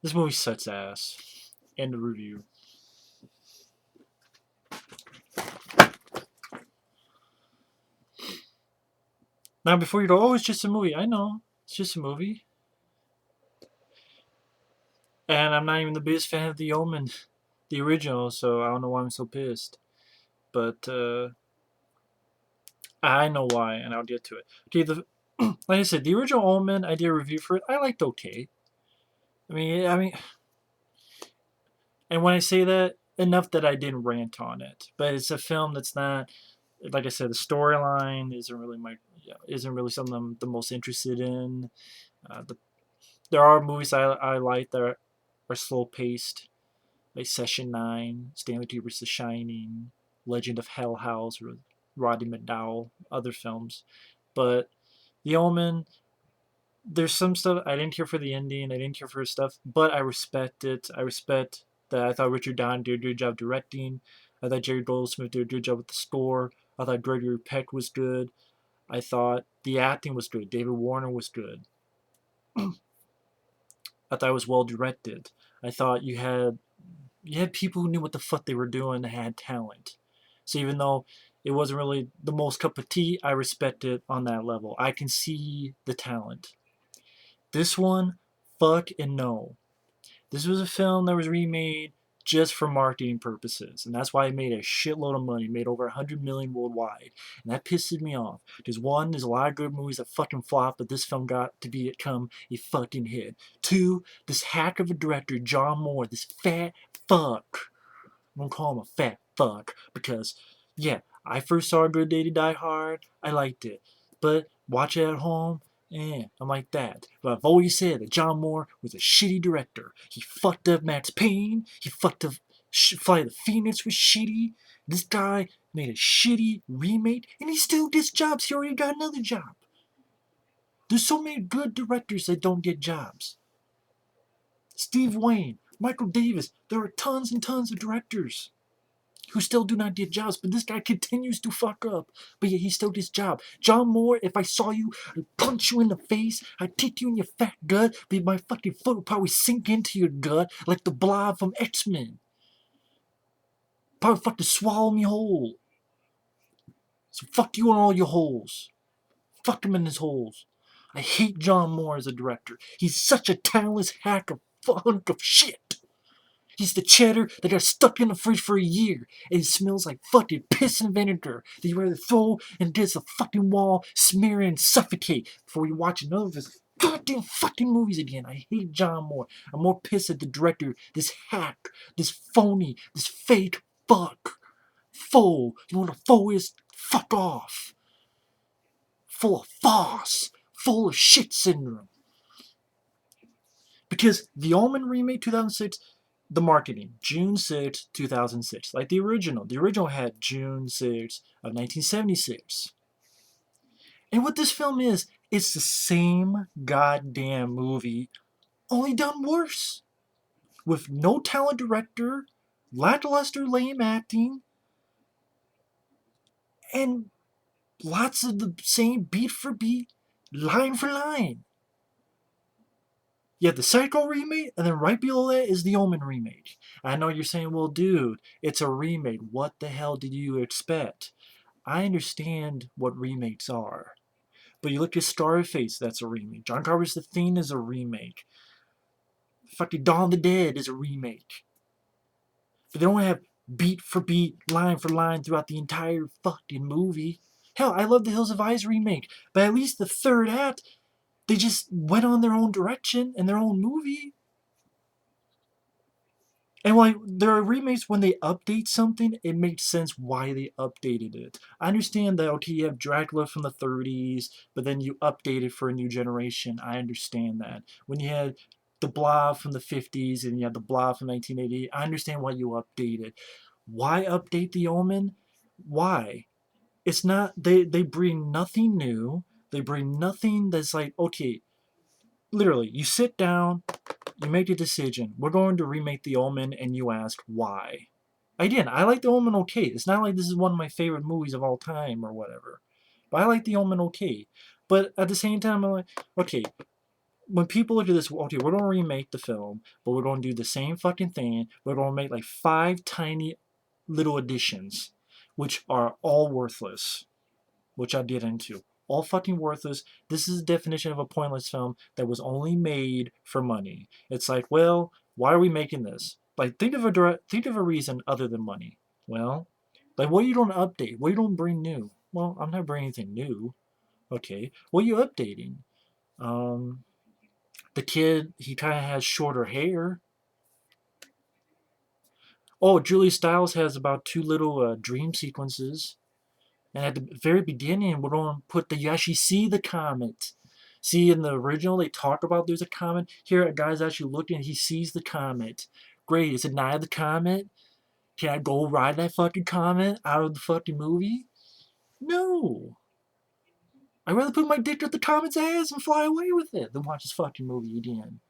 This movie sucks ass. End of review. Now, before you go, oh, it's just a movie. I know. It's just a movie. And I'm not even the biggest fan of the Omen, the original, so I don't know why I'm so pissed. But I know why, and I'll get to it. Okay, like I said, the original Omen, I did a review for it. I liked okay. I mean, and when I say that, enough that I didn't rant on it. But it's a film that's not, like I said, the storyline isn't really something I'm the most interested in. There are movies I like that are slow paced, like Session 9, Stanley Kubrick's The Shining, Legend of Hell House, or Roddy McDowell, other films. But The Omen, there's some stuff I didn't care for the ending, I didn't care for his stuff, but I respect it. I respect that. I thought Richard Donner did a good job directing. I thought Jerry Goldsmith did a good job with the score. I thought Gregory Peck was good. I thought the acting was good. David Warner was good. I thought it was well directed. I thought you had people who knew what the fuck they were doing and had talent. So even though it wasn't really the most cup of tea, I respect it on that level. I can see the talent. This one, fuck and no. This was a film that was remade just for marketing purposes, and that's why it made a shitload of money. It made over 100 million worldwide, and that pisses me off. Because one, there's a lot of good movies that fucking flop, but this film got to become a fucking hit. Two, this hack of a director, John Moore, this fat fuck. I'm gonna call him a fat fuck because, yeah, I first saw A Good Day to Die Hard. I liked it, but watch it at home. I'm like that. But I've always said that John Moore was a shitty director. He fucked up Max Payne. He fucked up Fly the Phoenix was shitty. This guy made a shitty remake, and he still gets jobs. He already got another job. There's so many good directors that don't get jobs. Steve Wayne, Michael Davis. There are tons and tons of directors who still do not get jobs, but this guy continues to fuck up. But yet he still gets job. John Moore, if I saw you, I'd punch you in the face, I'd kick you in your fat gut, but my fucking foot would probably sink into your gut like the blob from X-Men. Probably fucking swallow me whole. So fuck you and all your holes. Fuck him in his holes. I hate John Moore as a director. He's such a talentless hack of hunk of shit. He's the cheddar that got stuck in the fridge for a year and it smells like fucking piss and vinegar that you rather throw against the fucking wall, smear and suffocate before you watch another of his goddamn fucking movies again. I hate John Moore. I'm more pissed at the director, this hack, this phony, this fake fuck. Foe. You know what a foe is? Fuck off. Full of farce. Full of shit syndrome. Because the Omen remake 2006, the marketing, June 6, 2006, like the original. The original had June 6 of 1976. And what this film is, it's the same goddamn movie, only done worse. With no talent director, lackluster lame acting, and lots of the same beat for beat, line for line. You have the Psycho remake, and then right below that is the Omen remake. I know you're saying, well, dude, it's a remake. What the hell did you expect? I understand what remakes are. But you look at Scarface, that's a remake. John Carpenter's The Thing is a remake. Fucking Dawn of the Dead is a remake. But they don't have beat for beat, line for line throughout the entire fucking movie. Hell, I love the Hills of Eyes remake, but at least the third act, they just went on their own direction and their own movie. And like there are remakes when they update something, it makes sense why they updated it. I understand that okay, you have Dracula from the 30s, but then you update it for a new generation. I understand that. When you had the Blob from the 50s and you had the Blob from 1980, I understand why you update it. Why update the Omen? Why? It's not they bring nothing new. They bring nothing that's like okay, literally, you sit down, you make a decision. We're going to remake The Omen, and you ask why. Again, I like The Omen okay. It's not like this is one of my favorite movies of all time or whatever. But I like The Omen okay. But at the same time, I'm like, okay, when people look at this, okay, we're gonna remake the film, but we're gonna do the same fucking thing. We're gonna make like 5 tiny little additions, which are all worthless, which I'll get into. All fucking worthless. This is the definition of a pointless film that was only made for money. It's like, well, why are we making this? Like, think of a reason other than money. Well, like, what you don't update? What you don't bring new? Well, I'm not bringing anything new. Okay, what are you updating? Um, the kid, he kind of has shorter hair. Oh, Julie Stiles has about 2 little dream sequences. And at the very beginning, we're going to put the, you actually see the comet. See, in the original, they talk about there's a comet. Here, a guy's actually looking, he sees the comet. Great, is it Night of the Comet? Can I go ride that fucking comet out of the fucking movie? No. I'd rather put my dick up the comet's ass and fly away with it than watch this fucking movie again.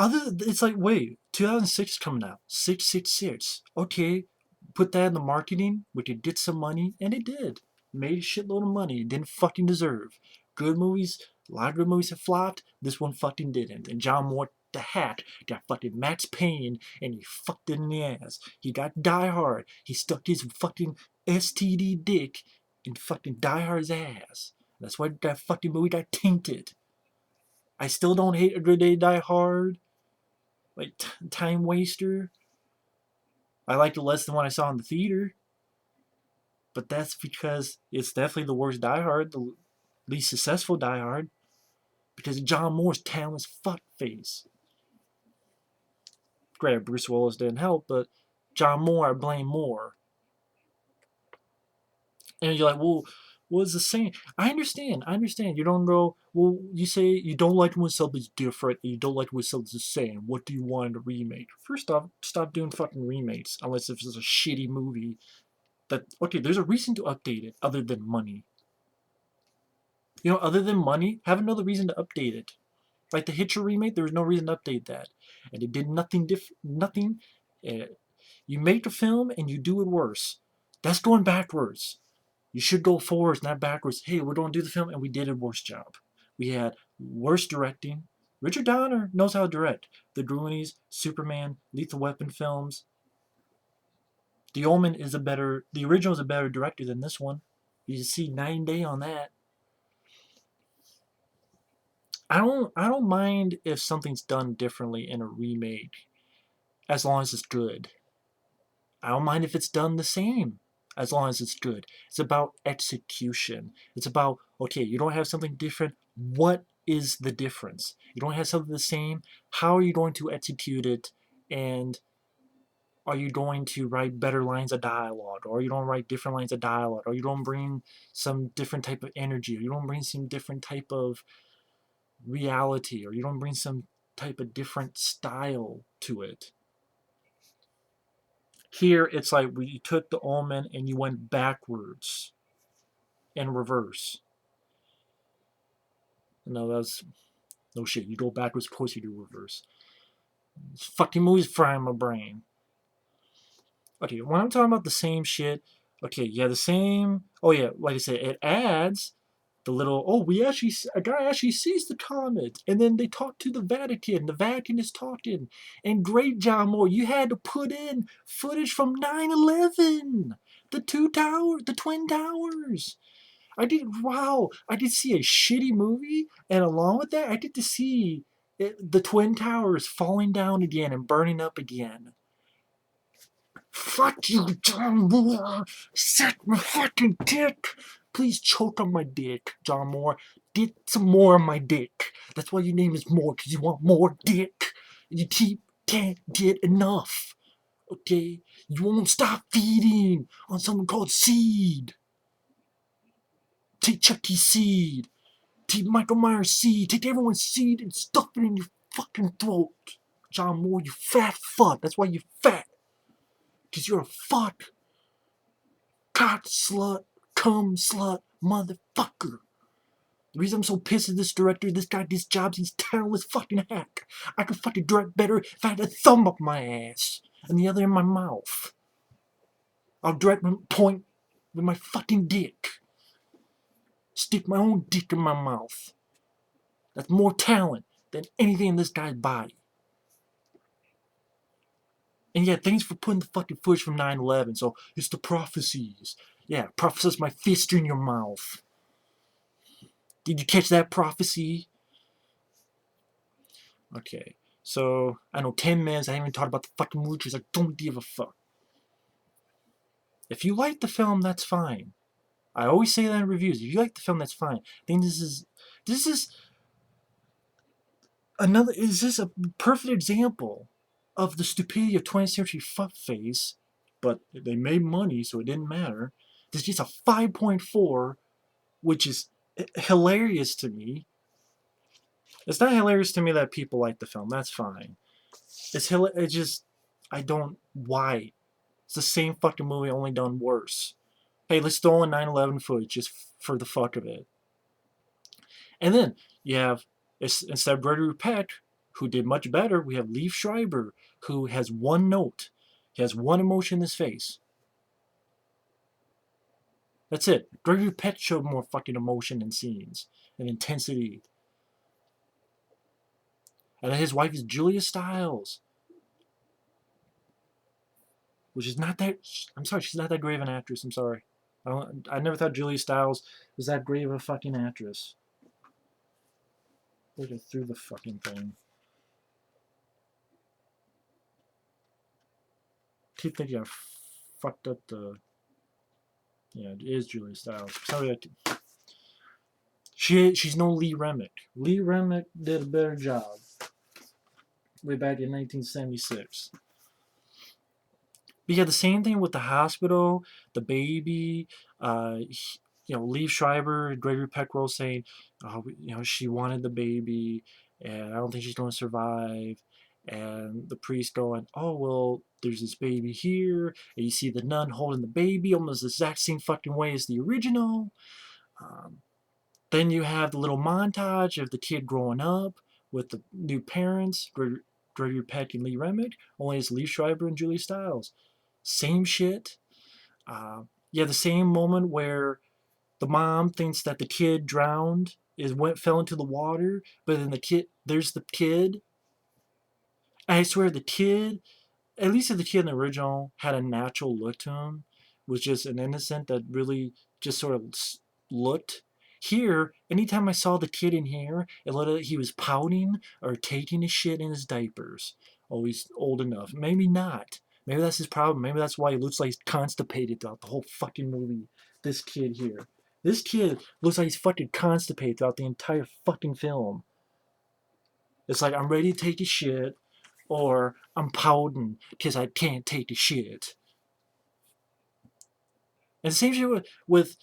It's like, wait, 2006 is coming out, 666. Okay, put that in the marketing, we could get some money, and it did. Made a shitload of money it didn't fucking deserve. Good movies, a lot of good movies have flopped. This one fucking didn't. And John Moore, the hack, got fucking Max Payne, and he fucked it in the ass. He got Die Hard. He stuck his fucking STD dick in fucking Die Hard's ass. That's why that fucking movie got tainted. I still don't hate A Good Day Die Hard. Like, time waster. I liked it less than what I saw in the theater, but that's because it's definitely the worst Die Hard, the least successful Die Hard, because of John Moore's talentless fuck face. Granted, Bruce Willis didn't help, but John Moore, I blame more. And you're like, well, what's the same? I understand. You don't go, well, you say you don't like when something's different, and you don't like when something's the same. What do you want to remake? First off, stop doing fucking remakes, unless if it's a shitty movie that, okay, there's a reason to update it other than money. You know, other than money, have another reason to update it. Like the Hitcher remake, there was no reason to update that, and it did nothing different. Nothing. Uh, you make a film and you do it worse. That's going backwards. You should go forwards, not backwards. Hey, we're going to do the film, and we did a worse job. We had worse directing. Richard Donner knows how to direct. The Goonies, Superman, Lethal Weapon films. The Omen is a better. The original is a better director than this one. You see 9 Day on that. I don't mind if something's done differently in a remake as long as it's good. I don't mind if it's done the same as long as it's good. It's about execution. It's about, okay, you don't have something different. What is the difference? You don't have something the same. How are you going to execute it? And are you going to write better lines of dialogue? Or you don't write different lines of dialogue? Or you don't bring some different type of energy? Or you don't bring some different type of reality? Or you don't bring some type of different style to it? Here, it's like we took the Omen and you went backwards and reverse. No, that's no shit. You go backwards, of course you do reverse. This fucking movie's frying my brain. Okay, when I'm talking about the same shit, okay, yeah, the same. Oh yeah, like I said, it adds the little. Oh, we actually a guy actually sees the comet, and then they talk to the Vatican. The Vatican is talking, and great John Moore, you had to put in footage from 9/11, the twin towers. I did see a shitty movie, and along with that, I get to see the Twin Towers falling down again and burning up again. Fuck you, John Moore! Suck my fucking dick! Please choke on my dick, John Moore. Get some more of my dick. That's why your name is Moore, because you want more dick. You can't get enough. Okay? You won't stop feeding on something called seed. Take Chucky's seed. Take Michael Myers' seed. Take everyone's seed and stuff it in your fucking throat. John Moore, you fat fuck. That's why you're fat. Because you're a fuck. Cock slut. Cum slut. Motherfucker. The reason I'm so pissed at this director, this guy gets jobs, he's talentless fucking hack. I could fucking direct better if I had a thumb up my ass and the other in my mouth. I'll direct my point with my fucking dick. stick my own dick in my mouth. That's more talent than anything in this guy's body. And yeah, thanks for putting the fucking footage from 9/11. So it's the prophecies. Yeah, prophesies my fist in your mouth. Did you catch that prophecy? Okay, so I know 10 minutes. I haven't even talked about the fucking movie because I don't give a fuck. If you like the film, that's fine. I always say that in reviews. If you like the film, that's fine. I think this is another. Is this a perfect example of the stupidity of 20th century fuckface? But they made money, so it didn't matter. This is just a 5.4, which is hilarious to me. It's not hilarious to me that people like the film. That's fine. It's just I don't why. It's the same fucking movie, only done worse. Hey, let's throw in 9/11 footage just for the fuck of it. And then you have instead of Gregory Peck, who did much better, we have Liev Schreiber, who has one note. He has one emotion in his face. That's it. Gregory Peck showed more fucking emotion in scenes and intensity. And then his wife is Julia Stiles, which is not that. I'm sorry, she's not that great of an actress. I'm sorry. I never thought Julia Stiles was that great of a fucking actress. Look at through the fucking thing. Keep thinking I fucked up the. Yeah, it is Julia Stiles. Sorry, she's no Lee Remick. Lee Remick did a better job way back in 1976. But yeah, the same thing with the hospital, the baby. Liev Schreiber, Gregory Peckrell saying, she wanted the baby, and I don't think she's going to survive. And the priest going, oh well, there's this baby here, and you see the nun holding the baby almost the exact same fucking way as the original. Um, then you have the little montage of the kid growing up with the new parents, Gregory Peck and Lee Remick, only it's Liev Schreiber and Julie Stiles. Same shit. You have the same moment where the mom thinks that the kid drowned, fell into the water, but then there's the kid. I swear the kid, at least the kid in the original, had a natural look to him, was just an innocent that really just sort of looked. Here, anytime I saw the kid in here, it looked like he was pouting or taking a shit in his diapers. Oh, he's old enough. Maybe not. Maybe that's his problem. Maybe that's why he looks like he's constipated throughout the whole fucking movie. This kid here. This kid looks like he's fucking constipated throughout the entire fucking film. It's like I'm ready to take a shit, or I'm pouting because I can't take a shit. And the same shit with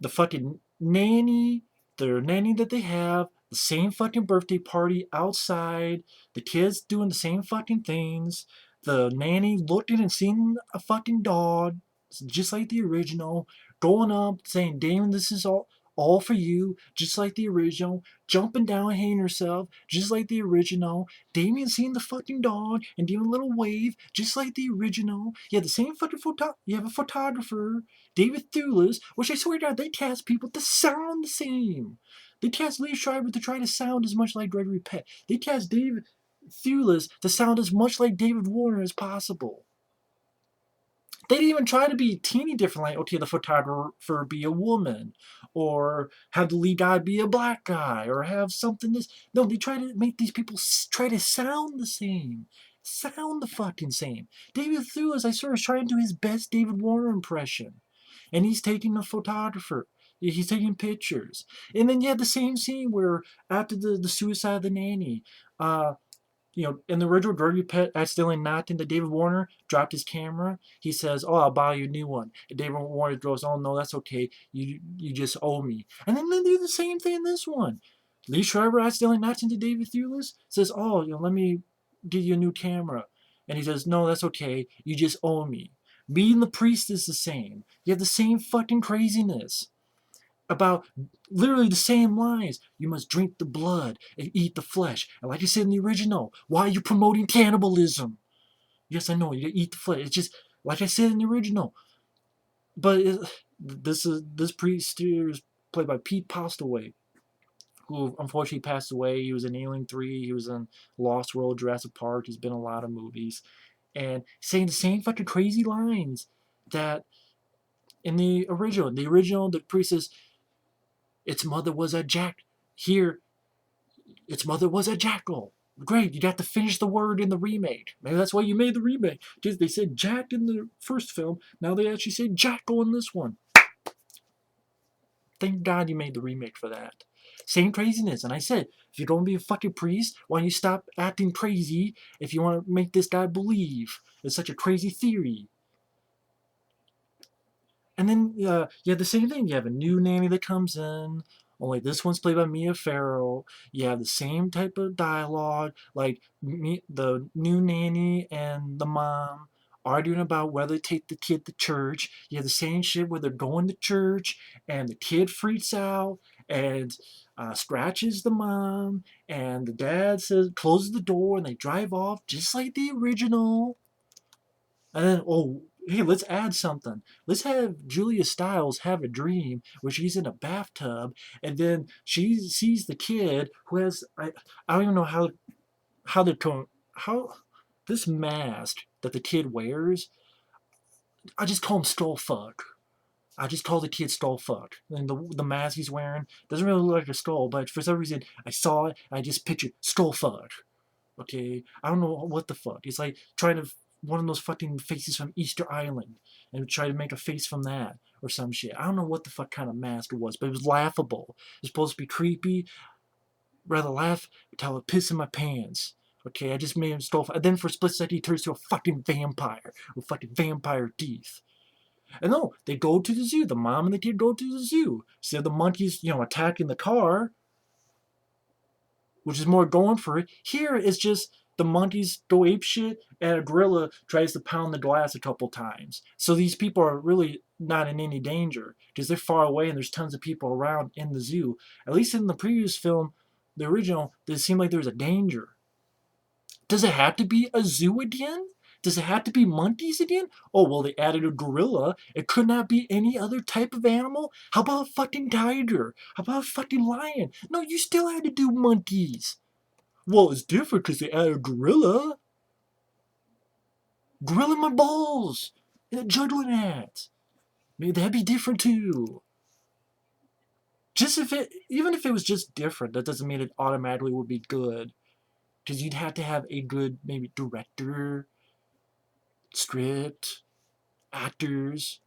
the fucking nanny, their nanny that they have, the same fucking birthday party outside, the kids doing the same fucking things, the nanny looking and seeing a fucking dog, just like the original, going up saying, Damon, this is all for you, just like the original, jumping down, hanging herself, just like the original. Damien seeing the fucking dog and doing a little wave, just like the original. You have the same fucking you have a photographer, David Thewlis, which I swear to God, they cast people to sound the same. They cast Lee Schreiber to try to sound as much like Gregory Peck. They cast David Thewlis to sound as much like David Warner as possible. They didn't even try to be teeny different, like, okay, the photographer be a woman, or have the lead guy be a black guy, or have something this. No, they try to make these people try to sound the same. Sound the fucking same. David Thewlis, I swear, is trying to do his best David Warner impression. And he's taking a photographer. He's taking pictures. And then you have the same scene where after the suicide of the nanny, in the original Gregory Peck accidentally knocked into David Warner, dropped his camera. He says, oh, I'll buy you a new one. And David Warner goes, oh, no, that's okay. You just owe me. And then they do the same thing in this one. Lee Schreiber accidentally knocks into David Thewlis, says, oh, let me give you a new camera. And he says, no, that's okay. You just owe me. Me and the priest is the same. You have the same fucking craziness about literally the same lines. You must drink the blood and eat the flesh. And like I said in the original, why are you promoting cannibalism? Yes, I know, you eat the flesh. It's just, like I said in the original. But this priest here is played by Pete Postlewaite, who unfortunately passed away. He was in Alien 3, he was in Lost World, Jurassic Park, he's been in a lot of movies. And saying the same fucking crazy lines that in the original. The original, the priest says, its mother was a jack. Here, its mother was a jackal. Great, you got to finish the word in the remake. Maybe that's why you made the remake. Because they said jack in the first film, now they actually say jackal in this one. Thank God you made the remake for that. Same craziness. And I said, if you're going to be a fucking priest, why don't you stop acting crazy if you want to make this guy believe it's such a crazy theory? And then you have the same thing. You have a new nanny that comes in. Only this one's played by Mia Farrow. You have the same type of dialogue, like the new nanny and the mom arguing about whether to take the kid to church. You have the same shit where they're going to church and the kid freaks out and scratches the mom, and the dad says closes the door and they drive off just like the original. And then, oh, hey, let's add something. Let's have Julia Stiles have a dream where she's in a bathtub, and then she sees the kid who has I don't even know how to how this mask that the kid wears. I just call him Skullfuck. I just call the kid Skullfuck. And the mask he's wearing doesn't really look like a skull, but for some reason I saw it. And I just pictured Skullfuck. Okay, I don't know what the fuck. It's like trying to one of those fucking faces from Easter Island and try to make a face from that or some shit. I don't know what the fuck kind of mask it was, but it was laughable. It was supposed to be creepy. Rather laugh until I piss in my pants. Okay, I just made him stole. And then for a split second, he turns to a fucking vampire with fucking vampire teeth. And no, they go to the zoo. The mom and the kid go to the zoo. So the monkeys, attacking the car, which is more going for it. Here it's just the monkeys go apeshit and a gorilla tries to pound the glass a couple times. So these people are really not in any danger because they're far away and there's tons of people around in the zoo. At least in the previous film, the original, it seemed like there was a danger. Does it have to be a zoo again? Does it have to be monkeys again? Oh, well, they added a gorilla. It could not be any other type of animal? How about a fucking tiger? How about a fucking lion? No, you still had to do monkeys. Well, it's different because they added a gorilla. Gorilla my balls! And a juggling act. Maybe that'd be different too. Even if it was just different, that doesn't mean it automatically would be good. Because you'd have to have a good, maybe, director, script, actors.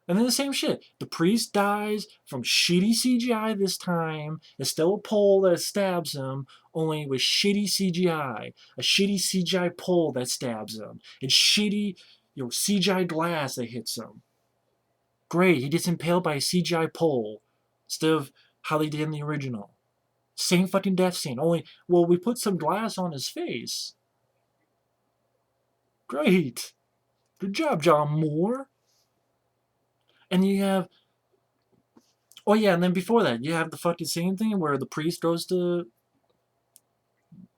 And then the same shit. The priest dies from shitty CGI this time. There's still a pole that stabs him, only with shitty CGI. A shitty CGI pole that stabs him. And shitty, CGI glass that hits him. Great, he gets impaled by a CGI pole instead of how they did in the original. Same fucking death scene, only, well, we put some glass on his face. Great. Good job, John Moore. And you have, oh yeah, and then before that, you have the fucking same thing where the priest goes to,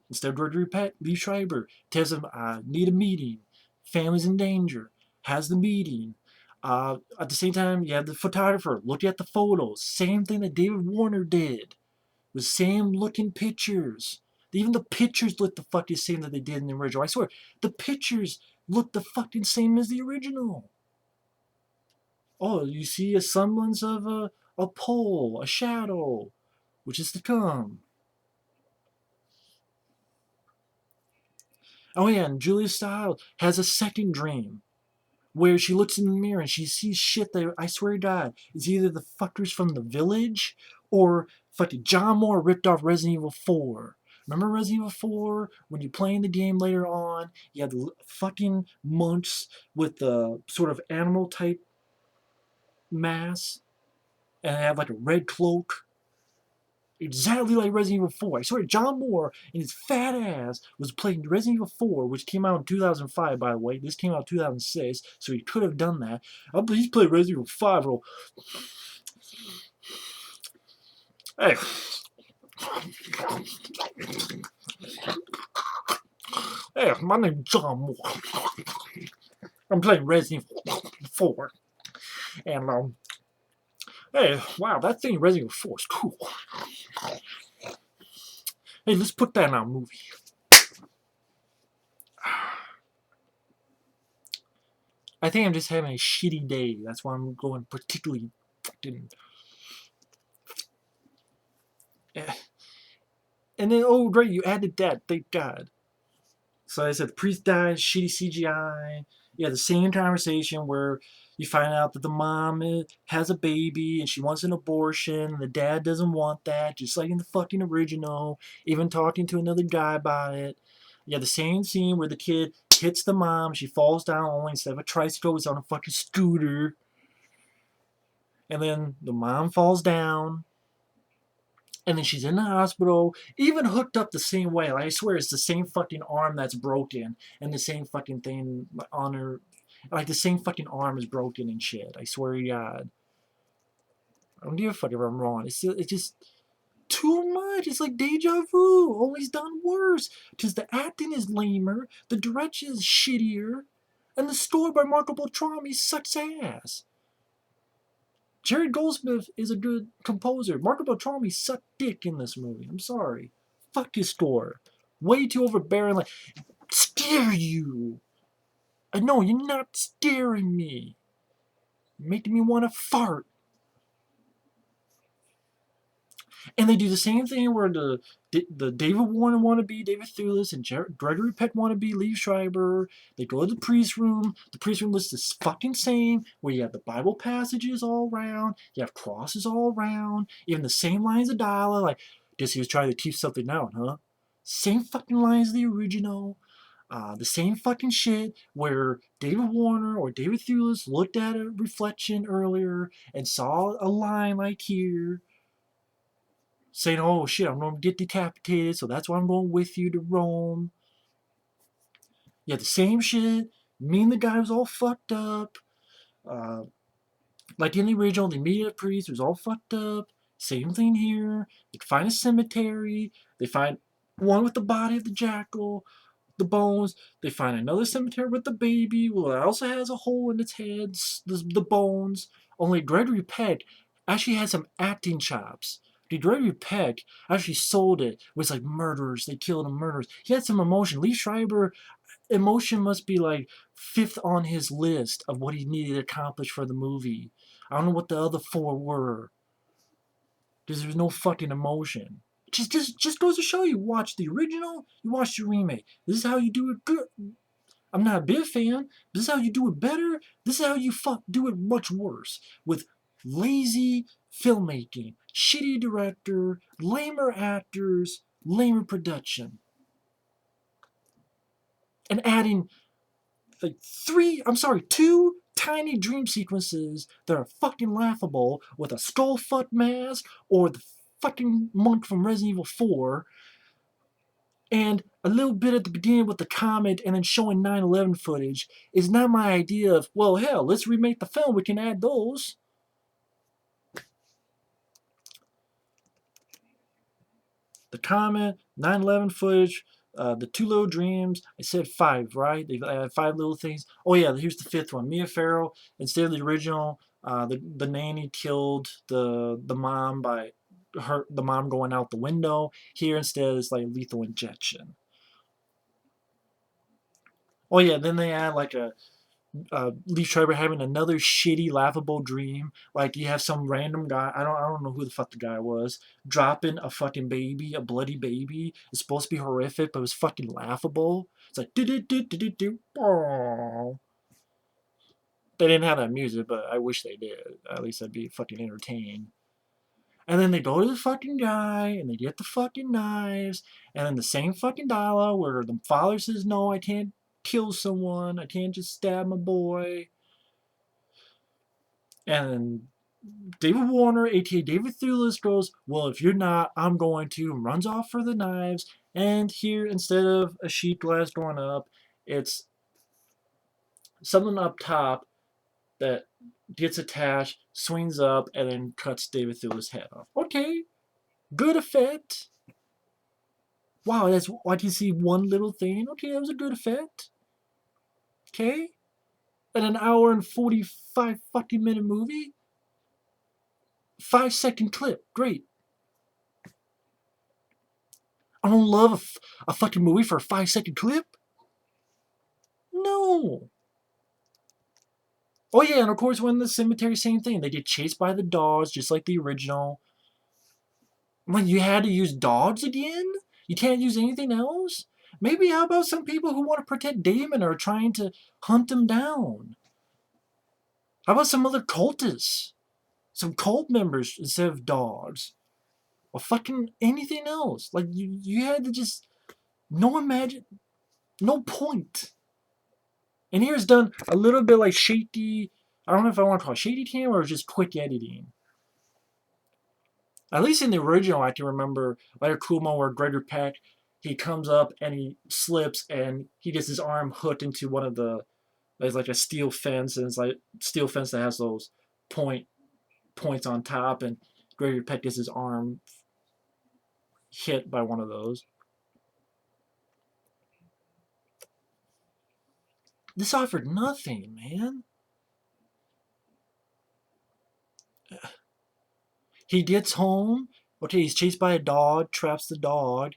instead of Gregory Lee Schreiber, tells him, I need a meeting. Family's in danger. Has the meeting. At the same time, you have the photographer look at the photos. Same thing that David Warner did. With same looking pictures. Even the pictures look the fucking same that they did in the original. I swear, the pictures look the fucking same as the original. Oh, you see a semblance of a pole, a shadow, which is to come. Oh yeah, and Julia Stiles has a second dream where she looks in the mirror and she sees shit that, I swear to God, is either the fuckers from The Village or fucking John Moore ripped off Resident Evil 4. Remember Resident Evil 4? When you're playing the game later on, you have the fucking monks with the sort of animal type mask and they have like a red cloak. Exactly like Resident Evil 4. I swear, John Moore and his fat ass was playing Resident Evil 4, which came out in 2005, by the way. This came out in 2006, so he could have done that. He's played Resident Evil 5. Bro. Hey. Hey, my name's John Moore. I'm playing Resident Evil 4. And, Hey, wow, that thing Resident Evil 4 is cool. Hey, let's put that in our movie. I think I'm just having a shitty day. That's why I'm going particularly fucking. And then, oh, great, you added that. Thank God. So I said the priest dies, shitty CGI. Yeah, the same conversation where you find out that the mom has a baby and she wants an abortion, and the dad doesn't want that, just like in the fucking original, even talking to another guy about it. Yeah, the same scene where the kid hits the mom, she falls down only instead of a tricycle, it's on a fucking scooter. And then the mom falls down, and then she's in the hospital, even hooked up the same way. Like, I swear it's the same fucking arm that's broken, and the same fucking thing on her. Like, the same fucking arm is broken and shit. I swear to God. I don't give a fuck if I'm wrong. It's just too much. It's like deja vu, always done worse. Because the acting is lamer, the direction is shittier, and the story by Marco Beltrami sucks ass. Jerry Goldsmith is a good composer. Marco Beltrami sucked dick in this movie. I'm sorry. Fuck his score. Way too overbearing. Like, scare you. I know, you're not scaring me. You're making me want to fart. And they do the same thing where the David Warner wannabe, David Thewlis, and Gregory Peck wannabe, Lee Schreiber, they go to the priest room. The priest room list is fucking same, where you have the Bible passages all around, you have crosses all around, even the same lines of dialogue, like, guess he was trying to teach something out, huh? Same fucking lines as the original. The same fucking shit where David Warner or David Thewlis looked at a reflection earlier and saw a line like here, saying, oh shit, I'm gonna get decapitated, so that's why I'm going with you to Rome. Yeah, the same shit. Me and the guy was all fucked up. Uh, like in the original, the immediate priest was all fucked up. Same thing here. They find a cemetery. They find one with the body of the jackal, the bones. They find another cemetery with the baby. Well, it also has a hole in its head, the bones. Only Gregory Peck actually had some acting chops. Gregory Peck actually sold it. It was like murderers. They killed them murderers. He had some emotion. Lee Schreiber, emotion must be like fifth on his list of what he needed to accomplish for the movie. I don't know what the other four were. Because there's no fucking emotion. Just goes to show you. Watch the original, you watch the remake. This is how you do it good. I'm not a big fan. This is how you do it better. This is how you do it much worse. With lazy filmmaking, shitty director, lamer actors, lamer production. And adding like two tiny dream sequences that are fucking laughable with a skull fuck mask or the fucking monk from Resident Evil 4, and a little bit at the beginning with the comet and then showing 9/11 footage is not my idea of, well, hell, let's remake the film, we can add those. The comet, 9/11 footage, the two little dreams. I said five, right? They had five little things. Oh yeah, here's the fifth one. Mia Farrow, instead of the original, the nanny killed the mom by the mom going out the window. Here instead it's like lethal injection. Oh yeah, then they add like a Lee Schreiber having another shitty, laughable dream. Like you have some random guy, I don't know who the fuck the guy was, dropping a fucking baby, a bloody baby. It's supposed to be horrific, but it was fucking laughable. It's like do do do do do do. They didn't have that music, but I wish they did. At least I'd be fucking entertained. And then they go to the fucking guy and they get the fucking knives, and then the same fucking dialogue where the father says, "No, I can't kill someone. I can't just stab my boy." And David Warner, aka David Thewlis, goes, well, if you're not, I'm going to, and runs off for the knives. And here, instead of a sheet glass going up, it's something up top that gets attached, swings up, and then cuts David Thewlis' head off. Okay, good effect. Wow, I can see one little thing. Okay, that was a good effect. Okay, and an hour and 45 fucking minute movie. 5-second clip. Great. I don't love a fucking movie for a 5-second clip. No. Oh yeah, and of course, when the cemetery, same thing. They get chased by the dogs, just like the original. When you had to use dogs again, you can't use anything else. Maybe how about some people who want to protect Damon are trying to hunt him down? How about some other cultists, some cult members instead of dogs, or fucking anything else? Like you had to just no point. And here's done a little bit like shady. I don't know if I want to call it shady cam or just quick editing. At least in the original, I can remember like a cool moment where Gregory Peck, he comes up and he slips and he gets his arm hooked into one of the, there's like a steel fence, and it's like steel fence that has those points on top, and Gregory Peck gets his arm hit by one of those. This offered nothing, man. He gets home. Okay, he's chased by a dog, traps the dog.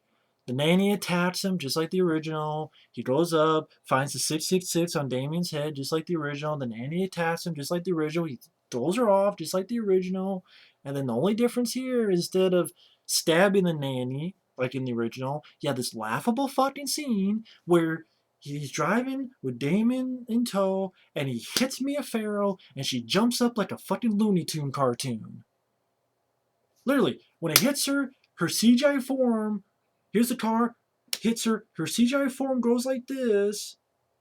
The nanny attacks him just like the original. He goes up, finds the 666 on Damien's head just like the original. The nanny attacks him just like the original. He throws her off just like the original. And then the only difference here, instead of stabbing the nanny like in the original, you have this laughable fucking scene where he's driving with Damien in tow and he hits Mia Farrow and she jumps up like a fucking Looney Tune cartoon. Literally, when it hits her, her CGI form, here's the car, hits her, her CGI form goes like this.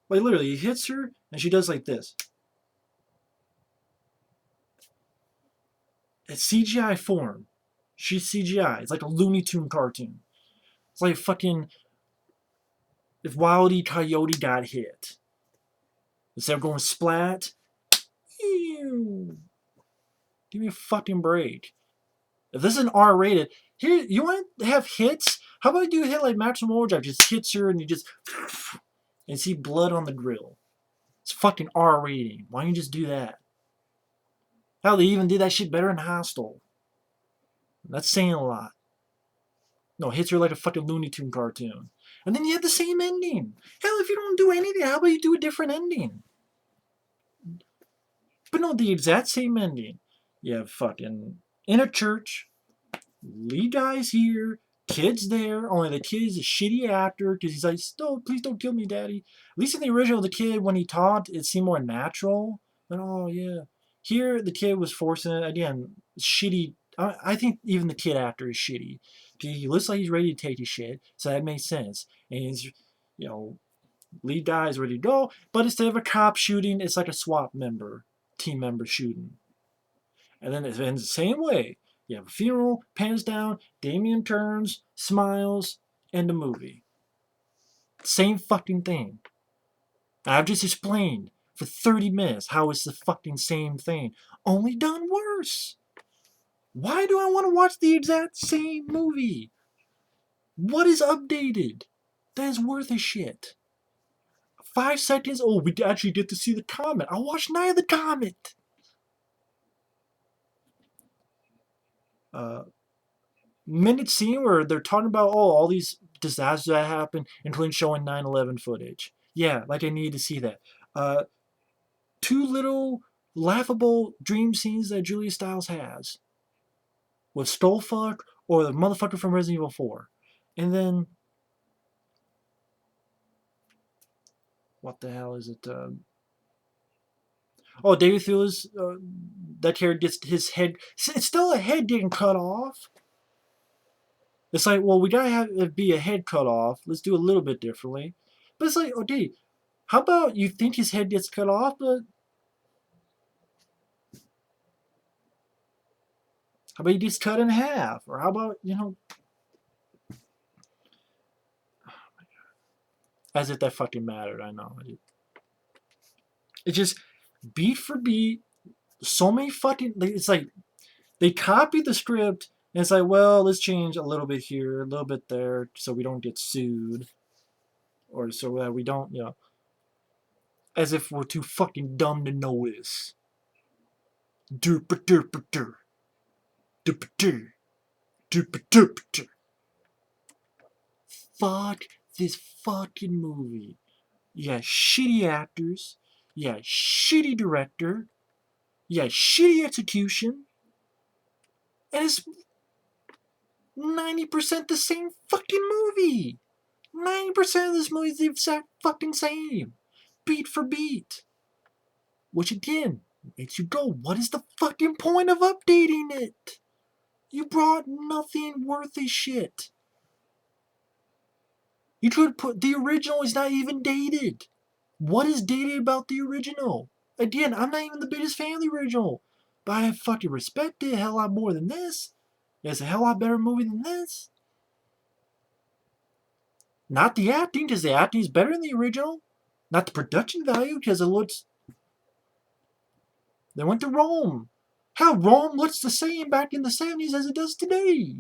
Like literally, it hits her and she does like this. It's CGI form. She's CGI. It's like a Looney Tune cartoon. It's like fucking if Wile E. Coyote got hit. Instead of going splat, ew. Give me a fucking break. If this is an R rated, here you want to have hits? How about you hit like Maximum Overdrive? Just hits her and you just and see blood on the grill. It's fucking R rating. Why don't you just do that? Hell, they even did that shit better in Hostel. That's saying a lot. No, hits her like a fucking Looney Tune cartoon. And then you have the same ending. Hell, if you don't do anything, how about you do a different ending? But no, the exact same ending. You have fucking in a church, lead guy's here, kid's there, only the kid is a shitty actor because he's like, "No, please don't kill me, daddy." At least in the original, the kid, when he talked, it seemed more natural. But oh, yeah. Here, the kid was forcing it. Again, shitty. I think even the kid actor is shitty. He looks like he's ready to take his shit, so that makes sense. And he's, lead guy is ready to go, but instead of a cop shooting, it's like a SWAT team member shooting. And then it ends the same way. You have a funeral, pans down, Damien turns, smiles, end the movie. Same fucking thing. I've just explained for 30 minutes how it's the fucking same thing, only done worse. Why do I want to watch the exact same movie? What is updated? That is worth a shit. 5 seconds, oh, we actually get to see the comet. I'll watch Night of the Comet. Minute scene where they're talking about all these disasters that happened, including showing 9/11 footage. Yeah, like I need to see that. Two little laughable dream scenes that Julia Stiles has with Stolfuck or the motherfucker from Resident Evil 4. And then what the hell is it? David Thewlis, that character gets his head. It's still a head getting cut off. It's like, well, we gotta have it be a head cut off. Let's do a little bit differently. But it's like, okay, how about you think his head gets cut off, but how about he gets cut in half? Or how about, as if that fucking mattered, I know. It's just beat for beat, so many fucking, it's like, they copied the script, and it's like, well, let's change a little bit here, a little bit there, so we don't get sued. Or so that we don't, as if we're too fucking dumb to notice. Derp derp derp. Fuck this fucking movie. Yeah, shitty actors. Yeah, shitty director. Yeah, shitty execution. And it's 90% the same fucking movie. 90% of this movie is the exact fucking same. Beat for beat. Which again makes you go, what is the fucking point of updating it? You brought nothing worth a shit. You could put the original is not even dated. What is dated about the original? Again, I'm not even the biggest fan of the original, but I fucking respect it a hell lot more than this. It's a hell lot better movie than this. Not the acting, because the acting is better than the original. Not the production value, because it looks. They went to Rome. How Rome looks the same back in the 70s as it does today.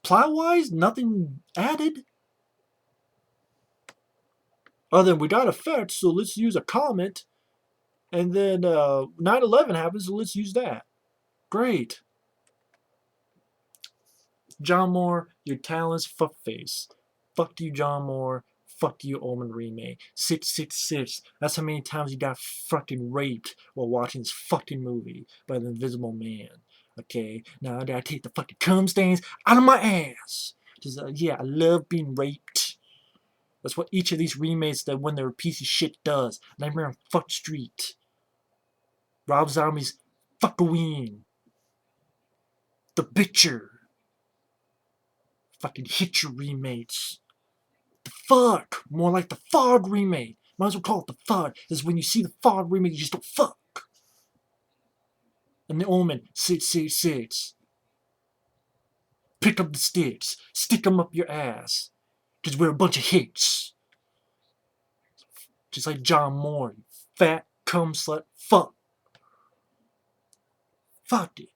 Plot-wise, nothing added. Other than we got effects, so let's use a comet. And then 9/11 happens, so let's use that. Great. John Moore, your talent's fuckface. Fuck you, John Moore. Fuck you, Omen remake. 666. That's how many times you got fucking raped while watching this fucking movie by the Invisible Man. Okay, now I gotta take the fucking cum stains out of my ass. Cause yeah, I love being raped. That's what each of these remakes that when they're a piece of shit does. Nightmare on Fuck Street. Rob Zombie's Fuckoween. The Bitcher. Fucking Hitcher remakes. The Fuck. More like the Fog remake. Might as well call it the Fog. Because when you see the Fog remake, you just don't fuck. And the Omen, 666. Pick up the sticks. Stick them up your ass. Because we're a bunch of hicks. Just like John Moore. Fat, cum slut, fuck. Fuck it.